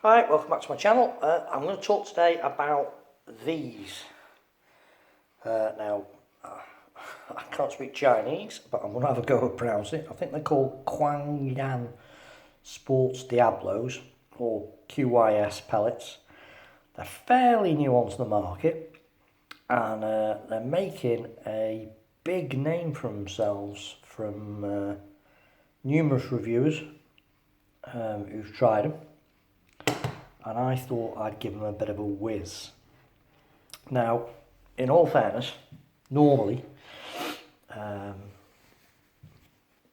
Hi, welcome back to my channel. I'm going to talk today about these. Now, I can't speak Chinese, but I'm going to have a go at pronouncing it. I think they're called Qys Diablos, or Qys Pellets. They're fairly new onto the market, and they're making a big name for themselves from numerous reviewers who've tried them. And I thought I'd give them a bit of a whiz. Now, in all fairness, normally,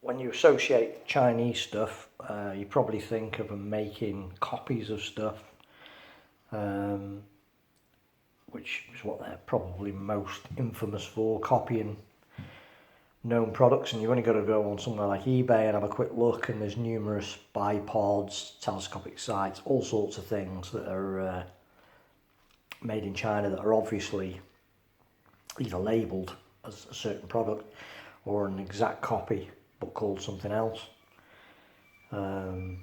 when you associate Chinese stuff, you probably think of them making copies of stuff, which is what they're probably most infamous for, copying known products. And you've only got to go on somewhere like eBay and have a quick look, and there's numerous bipods, telescopic sights, all sorts of things that are made in China that are obviously either labelled as a certain product or an exact copy but called something else, and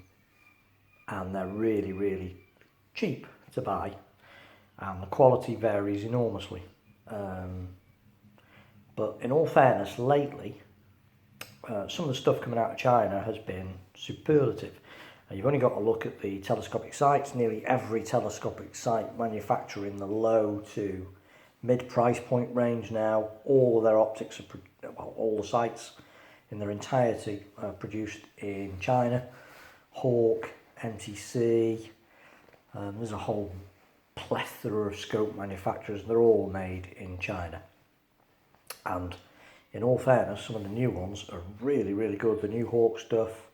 they're really cheap to buy, and the quality varies enormously. But in all fairness, lately, some of the stuff coming out of China has been superlative. You've only got to look at the telescopic sights. Nearly every telescopic sight manufacturer in the low to mid price point range now, all of their optics are, well, all the sights in their entirety are produced in China. Hawk, MTC, there's a whole plethora of scope manufacturers. They're all made in China. And in all fairness, some of the new ones are really good. The new Hawk stuff,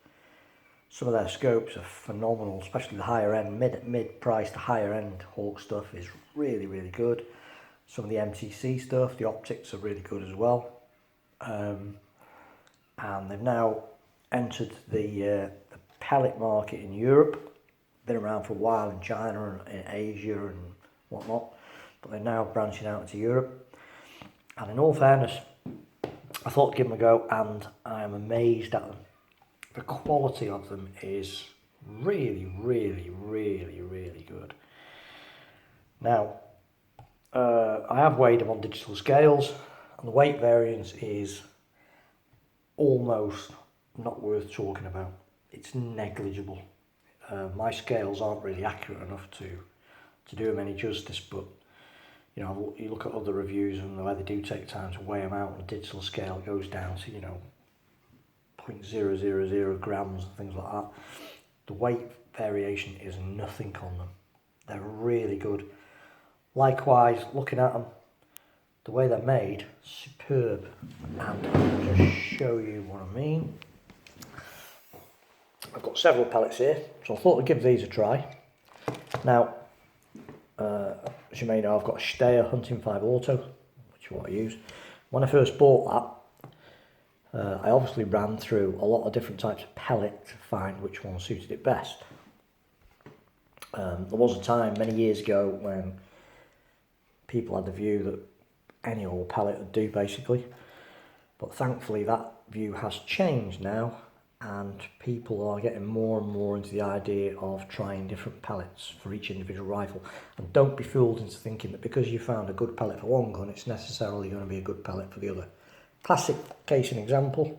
some of their scopes are phenomenal, especially the higher end, mid-price to higher end Hawk stuff is really good. Some of the MTC stuff, the optics are really good as well. And they've now entered the pellet market in Europe. Been around for a while in China and in Asia and whatnot, but they're now branching out into Europe. And in all fairness, I thought to give them a go, and I am amazed at them. The quality of them is really good. Now, I have weighed them on digital scales, and the weight variance is almost not worth talking about. It's negligible. My scales aren't really accurate enough to do them any justice, but you know, you look at other reviews and the way they do take time to weigh them out on a digital scale, it goes down to, 0.000 grams and things like that. The weight variation is nothing on them. They're really good. Likewise, looking at them, the way they're made, superb. And I'll just show you what I mean. I've got several pellets here, so I thought I'd give these a try. Now, as you may know, I've got a Steyr Hunting 5 Auto, which is what I use. When I first bought that, I obviously ran through a lot of different types of pellet to find which one suited it best. There was a time many years ago when people had the view that any old pellet would do, basically. But thankfully that view has changed now, and people are getting more and more into the idea of trying different pellets for each individual rifle. And don't be fooled into thinking that because you found a good pellet for one gun, it's necessarily going to be a good pellet for the other. Classic case and example,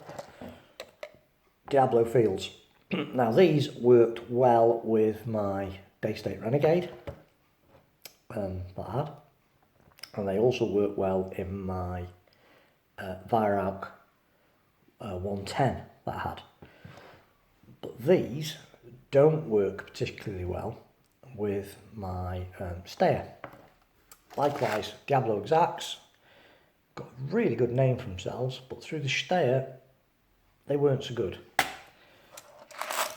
Diablo Fields. Now these worked well with my Daystate Renegade that I had, and they also work well in my Weihrauch 110 that I had. But these don't work particularly well with my Steyr. Likewise, Diablo Exacts got a really good name for themselves, but through the Steyr, they weren't so good.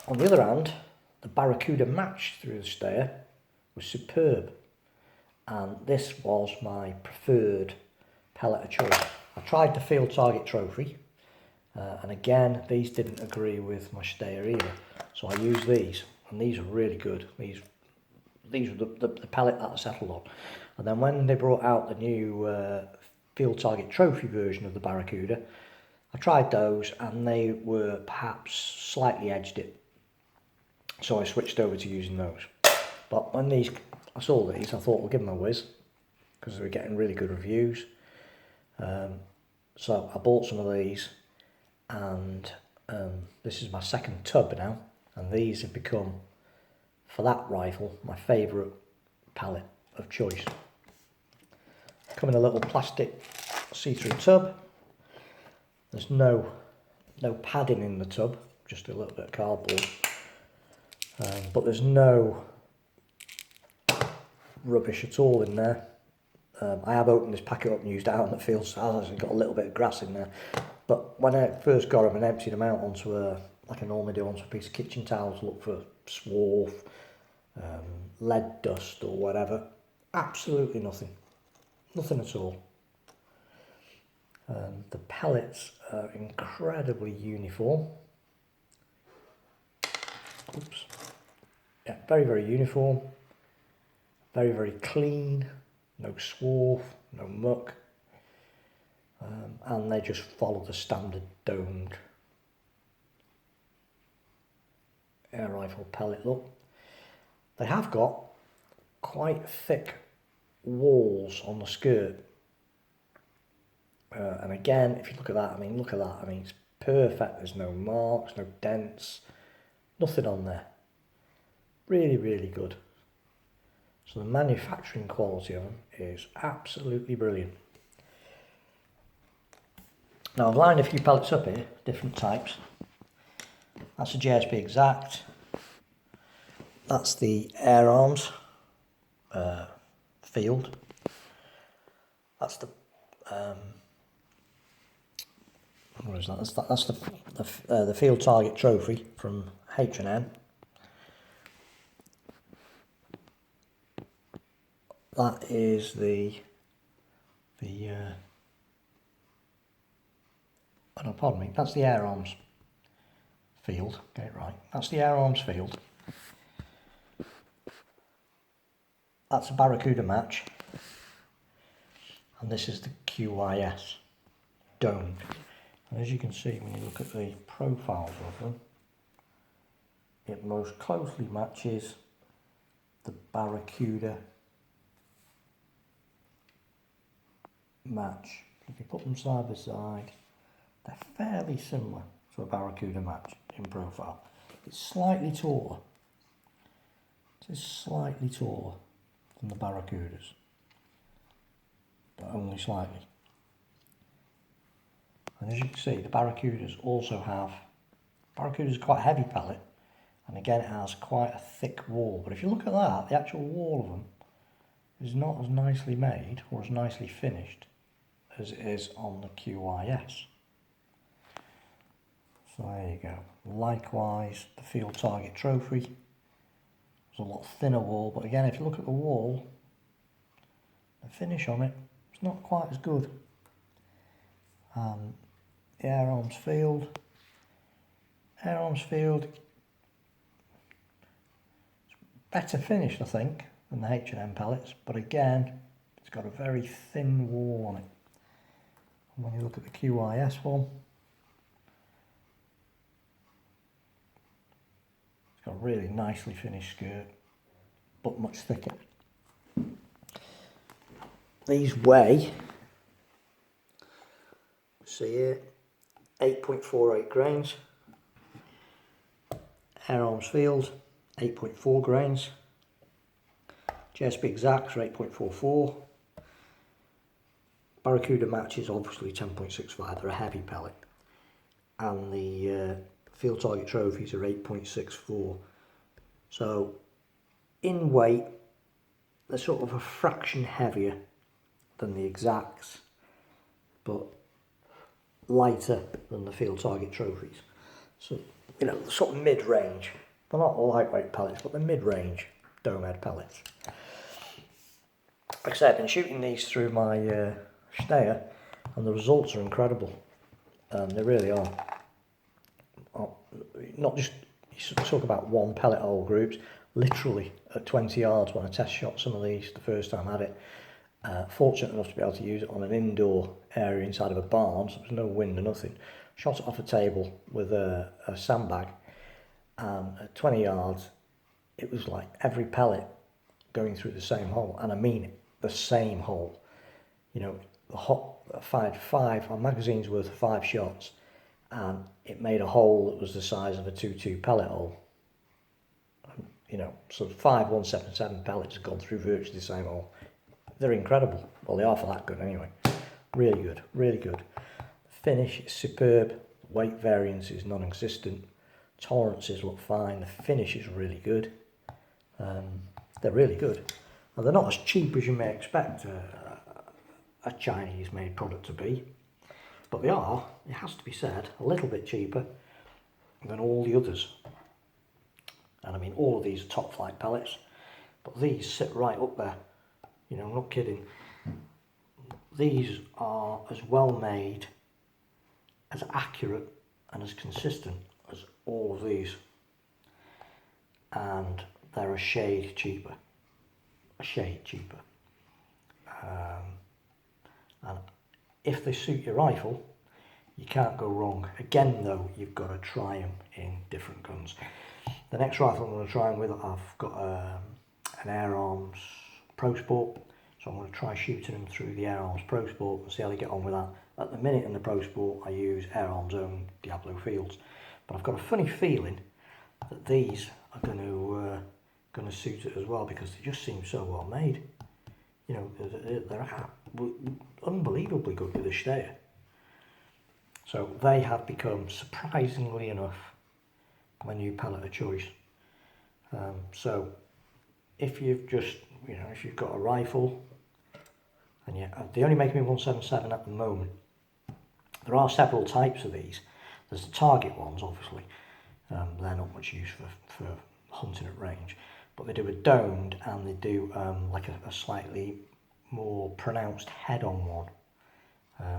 On the other hand, the Barracuda Match through the Steyr was superb, and this was my preferred pellet of choice. I tried the Field Target Trophy, and again, these didn't agree with my Steyr either, so I used these, and these are really good. These were the pellet that I settled on. And then when they brought out the new Field Target Trophy version of the Barracuda, I tried those, and they were perhaps slightly edged it, so I switched over to using those. But when I saw these, I thought we'll give them a whiz because they were getting really good reviews. So I bought some of these, and this is my second tub now, and these have become, for that rifle, my favourite pellet of choice. Come in a little plastic see-through tub. There's no padding in the tub, just a little bit of cardboard. But there's no rubbish at all in there. I have opened this packet up and used it out in the field, so I've actually got a little bit of grass in there. But when I first got them and emptied them out onto like I normally do onto a piece of kitchen towels, look for swarf, lead dust or whatever, absolutely nothing. Nothing at all. The pellets are incredibly uniform. Oops. Yeah, very, very uniform. Very, very clean. No swarf, no muck. And they just follow the standard domed air rifle pellet look. They have got quite thick walls on the skirt. And again, if you look at that, I mean, it's perfect. There's no marks, no dents, nothing on there. Really, really good. So the manufacturing quality of them is absolutely brilliant. Now I've lined a few pellets up here, different types. That's a JSP Exact. That's the Air Arms Field. That's the what is that? That's the Field Target Trophy from H&M. That is oh no, pardon me, that's the Air Arms Field, get it right. That's the Air Arms Field. That's a Barracuda match. And this is the Qys Domed. And as you can see, when you look at the profiles of them, it most closely matches the Barracuda match. If you put them side by side, they're fairly similar to a Barracuda match in profile. It's slightly taller. It is slightly taller than the Barracudas, but only slightly. And as you can see, the Barracudas also have, Barracudas are quite a heavy pellet, and again it has quite a thick wall. But if you look at that, the actual wall of them is not as nicely made or as nicely finished as it is on the Qys. So there you go. Likewise, the Field Target Trophy is a lot thinner wall, but again, if you look at the wall, the finish on it, it's not quite as good. The Air Arms Field, it's better finished, I think, than the H&M pellets, but again, it's got a very thin wall on it. And when you look at the Qys one, it's got a really nicely finished skirt, but much thicker. These weigh, see here, 8.48 grains. Air Arms Field, 8.4 grains. JSP Exacts are 8.44. Barracuda matches obviously 10.65, they're a heavy pellet. And the Field Target Trophies are 8.64. So in weight, they're sort of a fraction heavier than the Exacts, but lighter than the Field Target Trophies. So, you know, sort of mid-range. They're not lightweight pellets, but they're mid-range Domed pellets. Like I said, I've been shooting these through my Steyr, and the results are incredible. They really are. Not just, you talk about one pellet hole groups, literally at 20 yards when I test shot some of these the first time I had it. Fortunate enough to be able to use it on an indoor area inside of a barn, so there's no wind or nothing. Shot it off a table with a sandbag, and at 20 yards it was like every pellet going through the same hole, and I mean it, the same hole. You know, I fired a magazine's worth of 5 shots, and it made a hole that was the size of a 2.2 pellet hole. You know, so 5 177 pellets have gone through virtually the same hole. They're incredible. Well, they are for that good anyway. Really good, really good. Finish is superb. Weight variance is non-existent. Tolerances look fine. The finish is really good. They're really good. Now, they're not as cheap as you may expect a Chinese-made product to be, but they are, it has to be said, a little bit cheaper than all the others. And I mean, all of these are top flight pellets, but these sit right up there. You know, I'm not kidding. These are as well made, as accurate and as consistent as all of these. And they're a shade cheaper. A shade cheaper. And if they suit your rifle, you can't go wrong. Again though, you've got to try them in different guns. The next rifle I'm going to try them with, I've got an Air Arms Pro Sport, so I'm going to try shooting them through the Air Arms Pro Sport and see how they get on with that. At the minute in the Pro Sport I use Air Arms' own Diablo Fields, but I've got a funny feeling that these are going to suit it as well, because they just seem so well made. You know, they're unbelievably good with the steyr. So they have become, surprisingly enough, my new pellet of choice. So if you've just, you know, if you've got a rifle, and yeah, they only make me 177 at the moment. There are several types of these. There's the target ones, obviously. They're not much use for hunting at range, but they do a domed, and they do like a slightly more pronounced head-on one,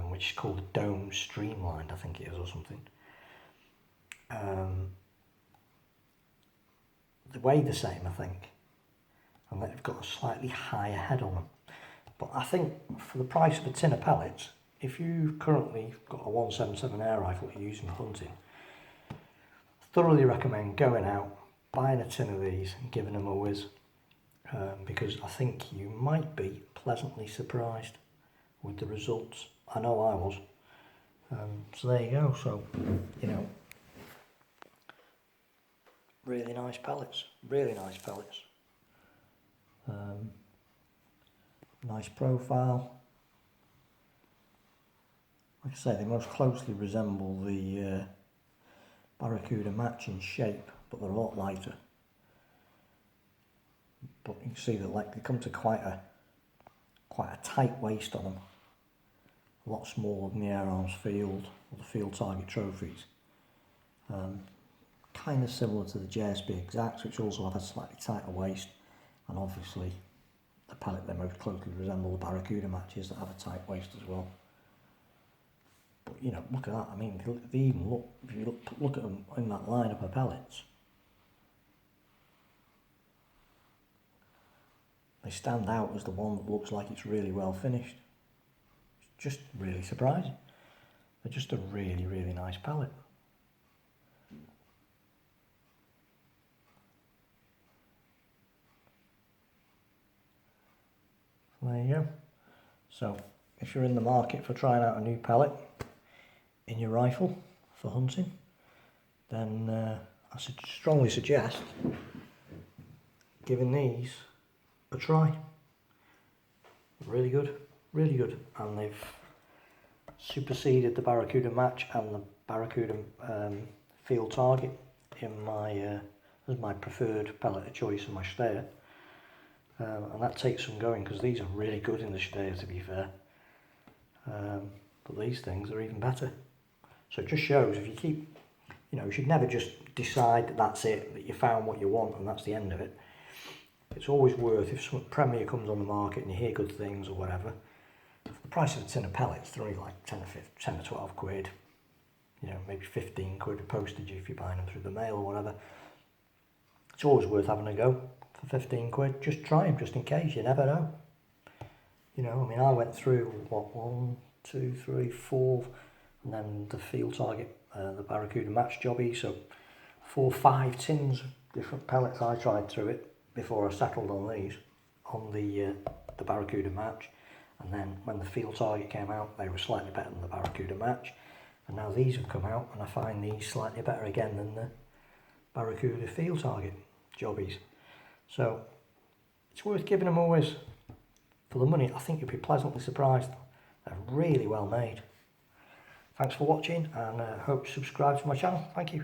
which is called a domed streamlined, I think it is, or something. They weigh the same, I think, and they've got a slightly higher head on them. But I think for the price of a tin of pellets, if you've currently got a 177 air rifle you're using for hunting, I thoroughly recommend going out, buying a tin of these and giving them a whiz, because I think you might be pleasantly surprised with the results. I know I was. So there you go. So, you know, really nice pellets, really nice pellets. Nice profile. Like I say, they most closely resemble the Barracuda match in shape, but they're a lot lighter. But you can see that, like, they come to quite a tight waist on them. A lot smaller than the Air Arms Field or the Field Target Trophies. Kind of similar to the JSB Exacts, which also have a slightly tighter waist, and obviously the pellet they most closely resemble the Barracuda matches that have a tight waist as well. But you know, look at that. I mean, they even look, if you look at them in that lineup of pellets, they stand out as the one that looks like it's really well finished. It's just really surprising. They're just a really, really nice pellet. There you go. So if you're in the market for trying out a new pellet in your rifle for hunting, then I strongly suggest giving these a try. Really good, and they've superseded the Barracuda match and the Barracuda Field Target in my as my preferred pellet of choice in my steyr. And that takes some going, because these are really good in the steyr, to be fair. But these things are even better. So it just shows, if you keep, you know, you should never just decide that that's it, that you found what you want and that's the end of it. It's always worth, if some Premier comes on the market and you hear good things or whatever, the price of a tin of pellets, they're only like 10 or 12 quid, you know, maybe 15 quid of postage if you're buying them through the mail or whatever. It's always worth having a go. For 15 quid, just try them, just in case, you never know. You know, I mean, I went through, what, 1, 2, 3, 4, and then the Field Target, the Barracuda match jobby, so 4 or 5 tins of different pellets I tried through it before I settled on these, on the Barracuda match. And then when the field target came out, they were slightly better than the Barracuda match. And now these have come out, and I find these slightly better again than the Barracuda field target jobbies. So it's worth giving them always for the money. I think you'll be pleasantly surprised. They're really well made. Thanks for watching, and hope you subscribe to my channel. Thank you.